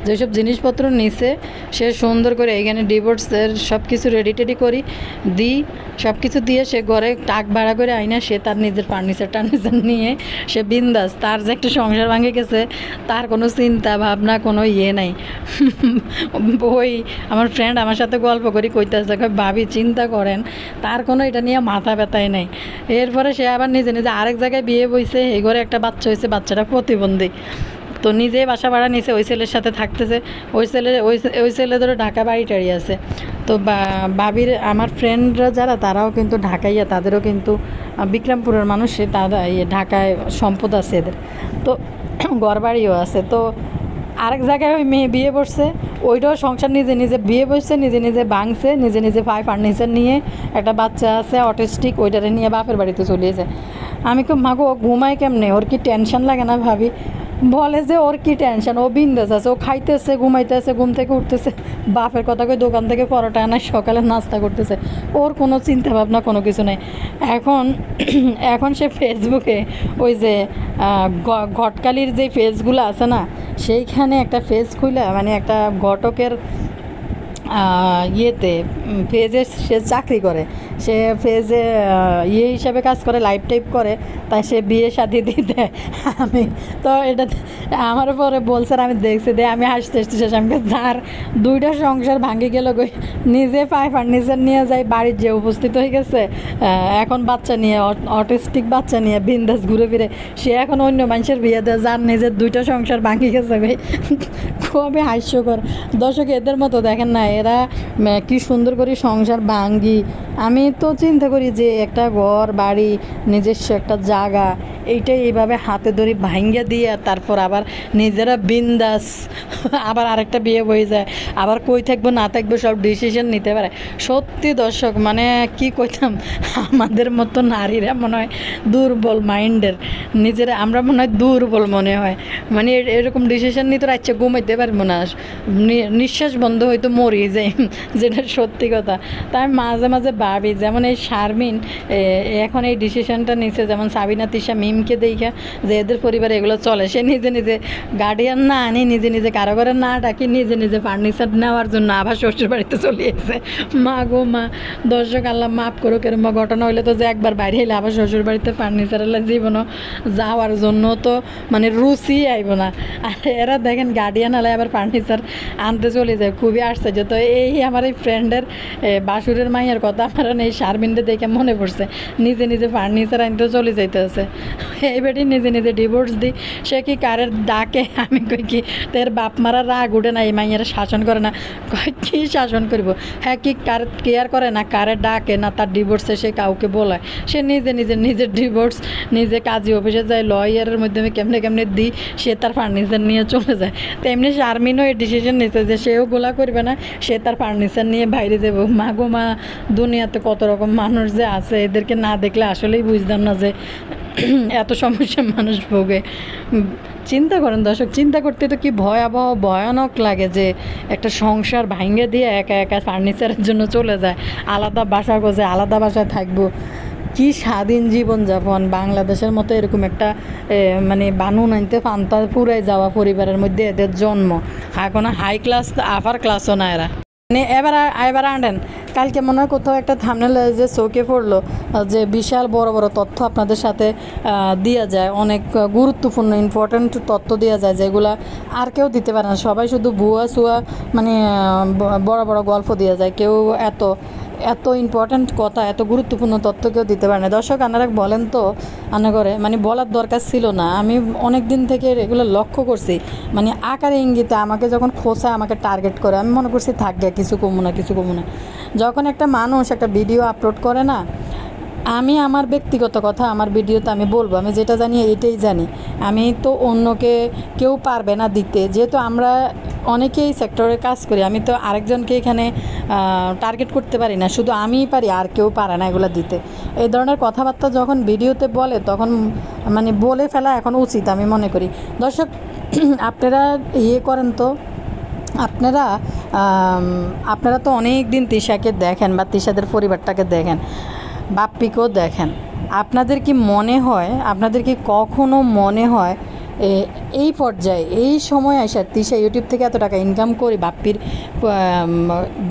Speaker 1: যেসব জিনিসপত্র নিছে, সে সুন্দর করে এইখানে ডিভোর্সের সব কিছু রেডি করি সব কিছু দিয়ে সে ঘরে টাক ভাড়া করে আইনা, সে তার নিজের ফার্নিচার নিয়ে সে বিন্দাস। তার যে একটা সংসার ভাঙে গেছে, তার কোনো চিন্তা ভাবনা, কোনো নাই। ওই আমার ফ্রেন্ড আমার সাথে গল্প করি, কইতেছে, ভাবি চিন্তা করেন, তার কোনো এটা নিয়ে মাথা ব্যথাই নাই। এরপরে সে আবার নিজে আরেক জায়গায় বিয়ে বইছে, এই ঘরে একটা বাচ্চা হয়েছে, বাচ্চাটা প্রতিবন্ধী। তো নিজেই বাসা ভাড়া নিছে, ওই ছেলের সাথে থাকতেছে। ওই ছেলে ধরো ঢাকা বাড়ি টাড়ি আছে। তো ভাবির আমার ফ্রেন্ডরা যারা, তারাও কিন্তু ঢাকাইয়া, তাদেরও কিন্তু বিক্রমপুরের মানুষ, তারা ঢাকায় সম্পদ আছে এদের, তো ঘর বাড়িও আছে। তো আরেক জায়গায় ওই মেয়ে বিয়ে বসছে, ওইটাও সংসার নিজে বিয়ে বসছে, নিজে ভাঙছে, নিজে ফার্নিচার নিয়ে, একটা বাচ্চা আছে অটিস্টিক, ওইটারে নিয়ে বাপের বাড়িতে চলিয়েছে। আমি খুব মাগো, ঘুমায় কেমনে, ওর কি টেনশন লাগে না ভাবি? বলে যে ওর কি টেনশন, ও বিন্দাস আছে, ও খাইতেছে, ঘুমাইতেছে, ঘুম থেকে উঠতেছে, বাপের কথা কই দোকান থেকে পরোটা আনায় সকালে নাস্তা করতেছে, ওর কোনো চিন্তা ভাবনা কোনো কিছু নেই। এখন সে ফেসবুকে ওই যে ঘটকালির যে ফেসগুলো আছে না, সেইখানে একটা ফেস খুলে, মানে একটা ঘটকের ইয়েতে ফেজে সে চাকরি করে, সে ফেজে ইয়ে হিসাবে কাজ করে, লাইফ টাইপ করে, তাই সে বিয়ে শাদি দিয়ে দেয়। আমি তো এটা আমার পরে বলছে, আমি দেখছি দে, আমি হাসতে হাসতে শেষ। আমি যার 2টা সংসার ভাঙে গেল গই, নিজে পায় ফার্নিচার নিয়ে যায়, বাড়ির যে উপস্থিত হয়ে গেছে, এখন বাচ্চা নিয়ে, অটিস্টিক বাচ্চা নিয়ে বিন্দাস ঘুরে ফিরে, সে এখন অন্য মানুষের বিয়ে দেয়, যার নিজের 2টা সংসার ভাঙে গেছে গই। খুবই হাস্যকর। দর্শক, এদের মতো দেখেন না, এরা কি সুন্দর করে সংসার ভাঙ্গি। আমি তো চিন্তা করি যে একটা ঘর বাড়ি, নিজস্ব একটা জায়গা, এইটাই এইভাবে হাতে ধরে ভাঙ্গা দিয়ে তারপর আবার নিজেরা বিন্দাস আবার আরেকটা বিয়ে বয়ে যায়, আবার কই থাকবো না থাকবো সব ডিসিশন নিতে পারে। সত্যি দর্শক, মানে কি কইতাম, আমাদের মতো নারীরা মনে হয় দুর্বল মাইন্ডের, নিজেরা আমরা মনে হয় দুর্বল মনে হয়, মানে এরকম ডিসিশন নিতে রাখছে, ঘুমাইতে পারবো না, নিঃশ্বাস বন্ধ হয়তো মরিয়ে যায়, যেটা সত্যি কথা। তাই মাঝে মাঝে ভাবি, যেমন এই শারমিন এখন এই ডিসিশনটা নিচ্ছে, যেমন সাবিনা তিশা মিমকে দেখা যে এদের পরিবারে এগুলো চলে, সে নিজে নিজে গার্ডিয়ান না আনি, নিজে নিজে কারো ঘরে না ডাকি, নিজে নিজে ফার্নিচার নেওয়ার জন্য আবার শ্বশুর বাড়িতে চলে এসেছে। মা গো মা, দর্শক আল্লাহ মাফ করো, এরকম ঘটনা হইলে তো যে একবার বাইরে এলে আবার শ্বশুর বাড়িতে ফার্নিচার এলে জীবনও যাওয়ার জন্য তো মানে রুচি আইব না। আর এরা দেখেন গার্ডিয়ান আলে আবার ফার্নিচার আনতে চলে যায়, খুবই আশ্চর্য। তো এই আমার এই ফ্রেন্ডের বাসুরের মাইয়ের কথা আমার এই শারমিনটা দেখে মনে পড়ছে, নিজে নিজে ফার্নিচার আনতে চলে যাইতেছে। এই বেটি নিজে নিজে ডিভোর্স দিই, সে কি কারের ডাকে, আমি কই কি তোর বাপ মারা রাগ উঠে না, এই মাইয়েরা শাসন করে না, কয় কি শাসন করব, হ্যাঁ কি কার কেয়ার করে না, কারের ডাকে না, তার ডিভোর্সে সে কাউকে বলায়, সে নিজে নিজে নিজের ডিভোর্স নিজে কাজী অফিসে যায়, লয়ারের মাধ্যমে কেমনে কেমনে দিই, সে তার ফার্নিচার নিয়ে চলে যায়। তেমনি শারমিনও এই ডিসিশন নিচ্ছে যে সেও গোলা করবে না, সে তার ফার্নিচার নিয়ে বাইরে যাবো। মা গো মা, দুনিয়াতে কত রকম মানুষ যে আছে, এদেরকে না দেখলে আসলেই বুঝতাম না যে এত সমস্যা মানুষ ভোগে। চিন্তা করেন দর্শক, চিন্তা করতে তো কি ভয়াবহ ভয়ানক লাগে যে একটা সংসার ভাঙে দিয়ে একা একা ফার্নিচারের জন্য চলে যায়, আলাদা বাসা খোঁজে, আলাদা বাসায় থাকবো, কি স্বাধীন জীবনযাপন। বাংলাদেশের মতো এরকম একটা মানে বানুন আনতে ফান্তা পুরাই যাওয়া পরিবারের মধ্যে এদের জন্ম, এখন হাই ক্লাস আপার ক্লাসও না এরা। মানে এবার আনেন, কালকে মনে হয় কোথাও একটা থাম্বনেল যে চোখে পড়লো যে বিশাল বড় বড় তথ্য আপনাদের সাথে দেওয়া যায়, অনেক গুরুত্বপূর্ণ ইম্পর্ট্যান্ট তথ্য দেওয়া যায়, যেগুলো আর কেউ দিতে পারে না, সবাই শুধু ভুয়া সুয়া মানে বড় বড় গল্প দেওয়া যায়, কেউ এত ইম্পর্ট্যান্ট কথা, এত গুরুত্বপূর্ণ তথ্য কেউ দিতে পারে না। দর্শক আপনারা বলেন তো, আনা করে মানে বলার দরকার ছিল না, আমি অনেক দিন থেকে এগুলো লক্ষ্য করছি, মানে আকারে ইঙ্গিতে আমাকে যখন খোঁচা, আমাকে টার্গেট করে, আমি মনে করছি থাকবে কিছু কমু না কিছু কমু না। যখন একটা মানুষ একটা ভিডিও আপলোড করে না, আমি আমার ব্যক্তিগত কথা আমার ভিডিওতে আমি বলবো, আমি যেটা জানি এটাই জানি, আমি তো অন্যকে কেউ পারবে না দিতে, যেহেতু আমরা অনেকেই সেক্টরে কাজ করি, আমি তো আরেকজনকে এখানে টার্গেট করতে পারি না, শুধু আমিই পারি, আর কেউ পারে না এগুলো দিতে। এই ধরনের কথাবার্তা যখন ভিডিওতে বলে তখন মানে বলে ফেলা এখন উচিত আমি মনে করি। দর্শক আপনারা ইয়ে করেন তো, আপনারা তো অনেক দিন তিশাকে দেখেন বা তিশাদের পরিবারটাকে দেখেন, বাপ্পিকেও দেখেন, আপনাদের কি মনে হয়, আপনাদের কি কখনো মনে হয় এই পর্যায়ে এই সময় আসে তিশা ইউটিউব থেকে এত টাকা ইনকাম করি,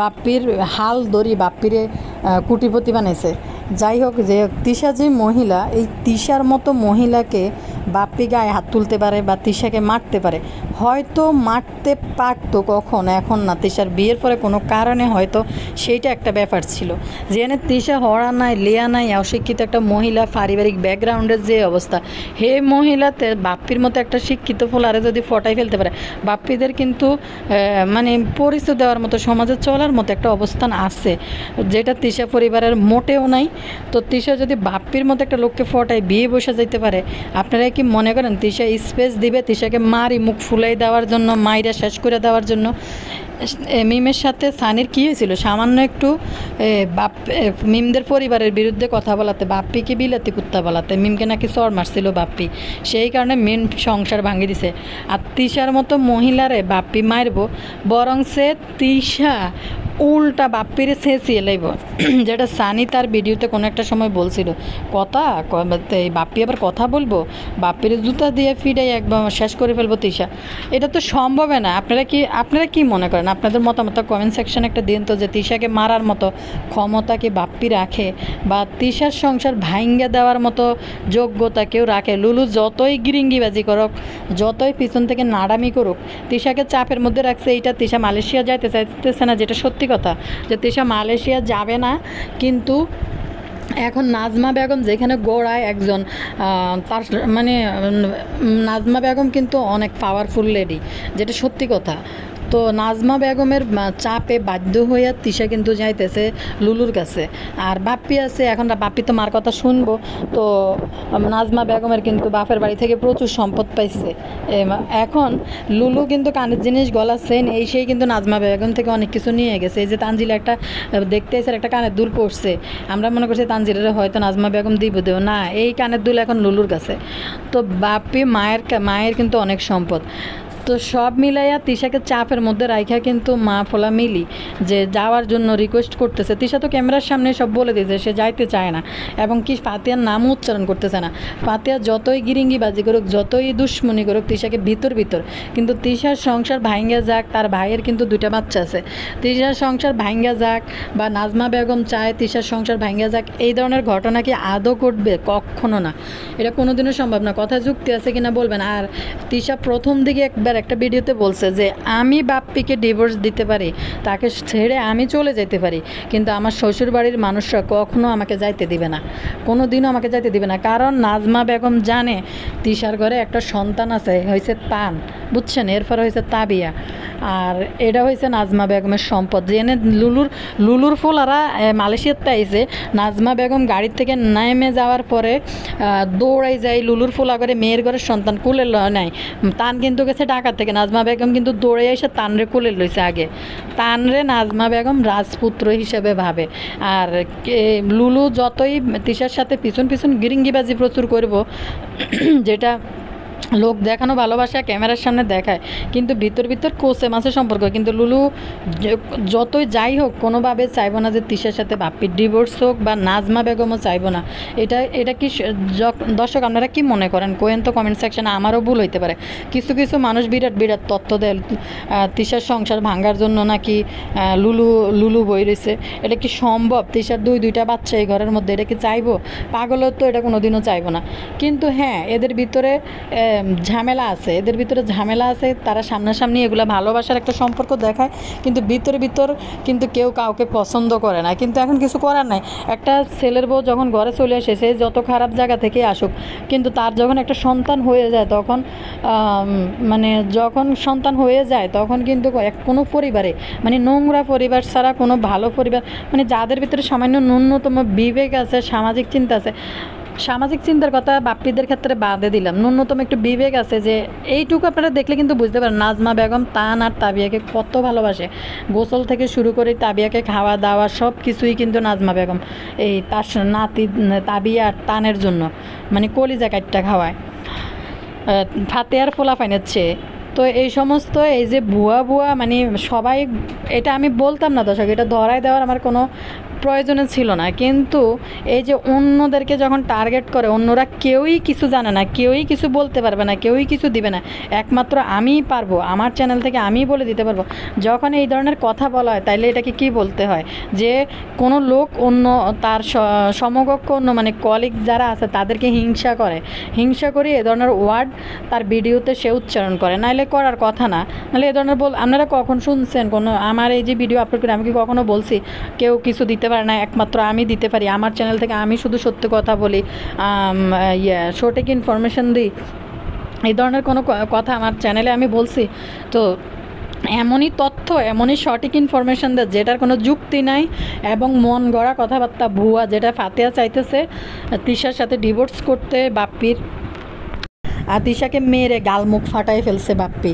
Speaker 1: বাপ্পির হাল ধরি, বাপ্পিরে কোটিপতি বানাইছে। যাই হোক, যে তিশা যে মহিলা, এই তিশার মতো মহিলাকে বাপ্পি গায়ে হাত তুলতে পারে বা তিশাকে মারতে পারে, হয়তো মারতে পারতো কখন, এখন না, তিশার বিয়ের পরে কোনো কারণে হয়তো সেইটা একটা ব্যাপার ছিল, যেখানে তিশা হরা নাই, লেয়া নাই, অশিক্ষিত একটা মহিলা, পারিবারিক ব্যাকগ্রাউন্ডের যে অবস্থা, হে মহিলাতে বাপ্পির মতো একটা শিক্ষিত ফোলারে যদি ফটাই ফেলতে পারে, বাপ্পিদের কিন্তু মানে পরিচয় দেওয়ার মতো, সমাজে চলার মতো একটা অবস্থান আছে, যেটা তিশা পরিবারের মোটেও নাই। তো তিশা যদি বাপ্পির মতো একটা লোককে ফটায় বিয়ে বসে যাইতে পারে, আপনারা কি মনে করেন তিশা স্পেস দিবে তিশাকে মারি মুখ ফুলাই দেওয়ার জন্য, মাইরা শেষ করে দেওয়ার জন্য? মিমের সাথে সানির কী হয়েছিল, সামান্য একটু মিমদের পরিবারের বিরুদ্ধে কথা বলাতে, বাপ্পিকে বিলাতি কুত্তা বলাতে মিমকে নাকি চর মারছিল বাপ্পি, সেই কারণে মিম সংসার ভাঙিয়ে দিছে। আর তিশার মতো মহিলারে বাপ্পি মারবো, বরং সে তিশা উল্টা বাপ্পিরে চেঁচিয়ে লাইব। যেটা সানি তার ভিডিওতে কোনো একটা সময় বলছিল, এই বাপ্পি আবার কথা বলবো, বাপ্পিরে জুতা দিয়ে ফিডাই একদম শেষ করে ফেলবো তিশা। এটা তো সম্ভব না। আপনারা কি মনে করেন? আপনাদের মতামত কমেন্ট সেকশনে একটা দিন তো, যে তিশাকে মারার মতো ক্ষমতা কি বাপ্পি রাখে, বা তিশার সংসার ভাঙ্গা দেওয়ার মতো যোগ্যতা কেউ রাখে? লুলু যতই গিরিঙ্গিবাজি করুক, যতই পিছন থেকে নাড়ামি করুক, তিশাকে চাপের মধ্যে রাখছে। এইটা তিশা মালয়েশিয়া যাইতে চাইতেছে না, যেটা সত্যি কথা, যে তিশা মালয়েশিয়া যাবে না। কিন্তু এখন নাজমা বেগম যেখানে গোড়ায় একজন তার মানে নাজমা বেগম কিন্তু অনেক পাওয়ারফুল লেডি, যেটা সত্যি কথা। তো নাজমা বেগমের চাপে বাধ্য হইয়া তিশা কিন্তু যাইতেছে লুলুর কাছে। আর বাপ্পি আছে, এখন বাপ্পি তো মার কথা শুনবো। তো নাজমা বেগমের কিন্তু বাপের বাড়ি থেকে প্রচুর সম্পদ পাইছে। এখন লুলু কিন্তু কানের জিনিস, গলার চেন, এই সেই কিন্তু নাজমা বেগম থেকে অনেক কিছু নিয়ে গেছে। এই যে তানজিলা একটা দেখতে এসে একটা কানের দুল পড়ছে, আমরা মনে করছি তানজিলারে হয়তো নাজমা বেগম দিব না, এই কানের দুল এখন লুলুর কাছে। তো বাপ্পি মায়ের কিন্তু অনেক সম্পদ। তো সব মিলাইয়া তিশাকে চাপের মধ্যে রাইখা কিন্তু মা ফোলা মিলি যে যাওয়ার জন্য রিকোয়েস্ট করতেছে। তিশা তো ক্যামেরার সামনে সব বলে দিয়েছে সে যাইতে চায় না, এবং কি ফাতিয়ার নামও উচ্চারণ করতেছে না। ফাতিয়া যতই গিরিঙ্গিবাজি করুক, যতই দুশ্মনী করুক তিশাকে ভিতর কিন্তু তিশার সংসার ভাঙ্গা যাক, তার ভাইয়ের কিন্তু 2টা বাচ্চা আছে, তিশার সংসার ভাঙ্গা যাক, বা নাজমা বেগম চায় তিশার সংসার ভাঙ্গা যাক, এই ধরনের ঘটনা কি আদৌ ঘটবে? কখনো না, এটা কোনোদিনও সম্ভব না। কথা যুক্তি আছে কিনা বলবেন। আর তিশা প্রথম দিকে একটা ভিডিওতে বলছে যে আমি বাপ্পিকে ডিভোর্স দিতে পারি, তাকে ছেড়ে আমি চলে যেতে পারি, কিন্তু আমার শ্বশুর বাড়ির মানুষরা কখনো আমাকে যাইতে দিবে না, কোনো দিনও আমাকে যাইতে দিবে না। কারণ নাজমা বেগম জানে তিশার ঘরে একটা সন্তান আছে, হয়েছে তান, বুঝছেন? এরপর হয়েছে তাবিয়া, আর এটা হয়েছে নাজমা বেগমের সম্পদ। জেনে লুলুর ফুলারা মালয়েশিয়াতে আইছে, নাজমা বেগম গাড়ির থেকে নেমে যাওয়ার পরে দৌড়াই যায় লুলুর ফুলা করে, মেয়ের ঘরের সন্তান কুলে নাই। তান কিন্তু গেছে ঢাকা থেকে, নাজমা বেগম কিন্তু দৌড়ে এসে তানরে কুলে লইছে আগে। তানরে নাজমা বেগম রাজপুত্র হিসেবে ভাবে। আর লুলু যতই তিশার সাথে পিছন গিরিঙ্গিবাজি প্রচুর করব, যেটা লোক দেখানো ভালোবাসা ক্যামেরার সামনে দেখায়, কিন্তু ভিতর কোচে মাছের সম্পর্ক। কিন্তু লুলু যতই যাই হোক কোনোভাবে চাইবো না যে তিশার সাথে বাপ্পির ডিভোর্স হোক, বা নাজমা বেগমও চাইবো না। এটা কি দর্শক আপনারা কি মনে করেন কোয়েন তো কমেন্ট সেকশনে। আমারও ভুল হইতে পারে, কিছু মানুষ বিরাট তথ্য দেয় তিশার সংসার ভাঙার জন্য নাকি লুলু বই রয়েছে। এটা কি সম্ভব? তিশার 2টা বাচ্চা এই ঘরের মধ্যে, এটা কি চাইবো? পাগলও তো এটা কোনোদিনও চাইবো না। কিন্তু হ্যাঁ, এদের ভিতরে ঝামেলা আছে, তারা সামনাসামনি এগুলো ভালোবাসার একটা সম্পর্ক দেখায়, কিন্তু ভিতর কিন্তু কেউ কাউকে পছন্দ করে না। কিন্তু এখন কিছু করার নাই, একটা ছেলের বউ যখন ঘরে চলে আসে, সে যত খারাপ জায়গা থেকে আসুক, কিন্তু তার যখন একটা সন্তান হয়ে যায়, তখন যখন সন্তান হয়ে যায় তখন কিন্তু কোনো পরিবারে নোংরা পরিবার ছাড়া কোনো ভালো পরিবার, যাদের ভিতরে সামান্য ন্যূনতম বিবেক আছে, সামাজিক চিন্তার কথা বাপ্পিদের ক্ষেত্রে বাদে দিলাম, ন্যূনতম একটু বিবেক আছে, যে এইটুকু আপনারা দেখলে কিন্তু বুঝতে পারেন নাজমা বেগম তান আর তাবিয়াকে কত ভালোবাসে। গোসল থেকে শুরু করে তাবিয়াকে খাওয়া দাওয়া সব কিছুই কিন্তু নাজমা বেগম এই তার নাতি তাবিয়া আর তানের জন্য কলিজা কাটটা খাওয়ায়, ফাতেয়ার ফোলাফাইনের চেয়ে। তো এই সমস্ত এই যে ভুয়া সবাই, এটা আমি বলতাম না দর্শক, এটা ধরায় দেওয়ার আমার কোনো প্রয়োজনে ছিল না। কিন্তু এই যে অন্যদেরকে যখন টার্গেট করে, অন্যরা কেউই কিছু জানে না, কেউই কিছু বলতে পারবে না, কেউই কিছু দিবে না, একমাত্র আমিই পারবো, আমার চ্যানেল থেকে আমিই বলে দিতে পারবো। যখন এই ধরনের কথা বলা হয়, তাইলে এটাকে কি বলতে হয়? যে কোনো লোক অন্য তার সমকক্ষ অন্য কলিগ যারা আছে তাদেরকে হিংসা করে এ ধরনের ওয়ার্ড তার ভিডিওতে সে উচ্চারণ করে, নাইলে করার কথা না। নাহলে এ ধরনের আপনারা কখন শুনছেন কোনো আমার এই যে ভিডিও আপলোড করে আমি কি কখনো বলছি কেউ কিছু দিতে পারে না? একমাত্র আমি দিতে পারি। আমার চ্যানেল থেকে আমি শুধু সত্য কথা বলি, সঠিক ইনফরমেশন দিই, এই ধরনের কোনো কথা আমার চ্যানেলে আমি বলছি? তো এমনই তথ্য, এমনই সঠিক ইনফরমেশন দেয় যেটার কোনো যুক্তি নাই, এবং মন গড়া কথাবার্তা ভুয়া, যেটা ফাতেয়া চাইতেছে তিশার সাথে ডিভোর্স করতে বাপ্পির, আর তিশাকে মেরে গালমুখ ফাটাই ফেলছে বাপ্পি।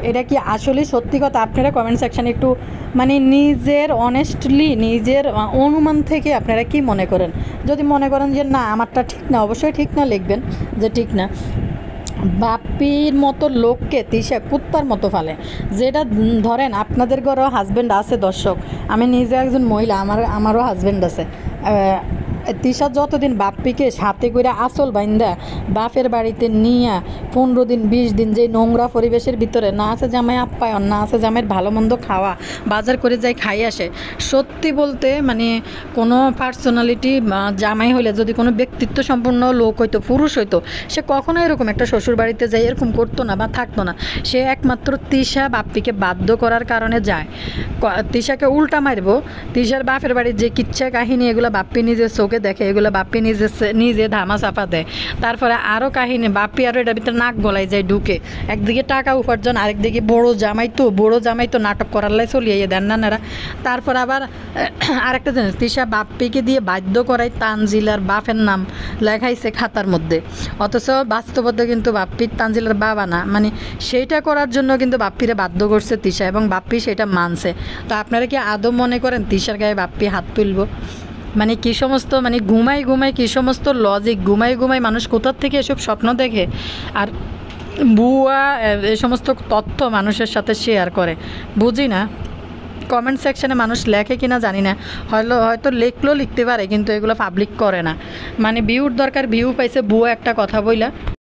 Speaker 1: এটা কি আসলে সত্যি কথা? আপনারা কমেন্ট সেকশানে একটু নিজের অনেস্টলি নিজের অনুমান থেকে আপনারা কি মনে করেন? যদি মনে করেন যে না আমারটা ঠিক না, অবশ্যই ঠিক না লিখবেন যে ঠিক না। বাপ্পি বাপ্পির মতো লোককে তিশা কুত্তার মতো ফালে, যেটা ধরেন আপনাদের ঘরেও হাজব্যান্ড আছে দর্শক, আমি নিজে একজন মহিলা, আমারও হাজব্যান্ড আছে। তিশা যতদিন বাপ্পিকে সাথে করে আসল বাইন্দা বাপের বাড়িতে নিয়ে 15 দিন 20 দিন যে নোংরা পরিবেশের ভিতরে না আছে জামাই আপ্যায়ন, না আছে জামাইয়ের ভালো মন্দ খাওয়া, বাজার করে যাই খাই আসে। সত্যি বলতে মানে কোনো পার্সোনালিটি জামাই হলে যদি কোনো ব্যক্তিত্ব সম্পন্ন লোক হইতো, পুরুষ হইতো, সে কখনো এরকম একটা শ্বশুর বাড়িতে যাই এরকম করতো না বা থাকতো না। সে একমাত্র তিশা বাপ্পিকে বাধ্য করার কারণে যায়। তিশাকে উল্টা মারবো, তিশার বাপের বাড়ির যে কিচ্ছা কাহিনী এগুলো বাপ্পি নিজের চোখে দেখে, এগুলো বাপ্পি নিজে ধামা চাপা দেয়। তারপরে আরও কাহিনী বাপ্পি আরও এটার ভিতরে নাক গলায় যায় ঢুকে, একদিকে টাকা উপার্জন, আরেকদিকে বড় জামাই তো নাটক করার লাই চলিয়ে দেন না। তারপর আবার আরেকটা জিনিস, তিশা বাপ্পিকে দিয়ে বাধ্য করায় তানজিলার বাপের নাম লেখাইছে খাতার মধ্যে, অথচ বাস্তবতা কিন্তু বাপ্পির তানজিলার বাবা না। মানে সেইটা করার জন্য কিন্তু বাপ্পিরে বাধ্য করছে তিশা, এবং বাপ্পি সেটা মানছে। তো আপনারা কি আদৌ মনে করেন তিশার গায়ে বাপ্পি হাত তুলব? মানে কী সমস্ত, মানে ঘুমাই কী সমস্ত লজিক, ঘুমাই মানুষ কোথার থেকে এসব স্বপ্ন দেখে আর ভুয়া এ সমস্ত তথ্য মানুষের সাথে শেয়ার করে, বুঝি না। কমেন্ট সেকশানে মানুষ লেখে কিনা জানি না, হয়তো লিখলেও লিখতে পারে, কিন্তু এগুলো পাবলিক করে না। মানে ভিউর দরকার, ভিউ পাইছে ভুয়া একটা কথা বইলা।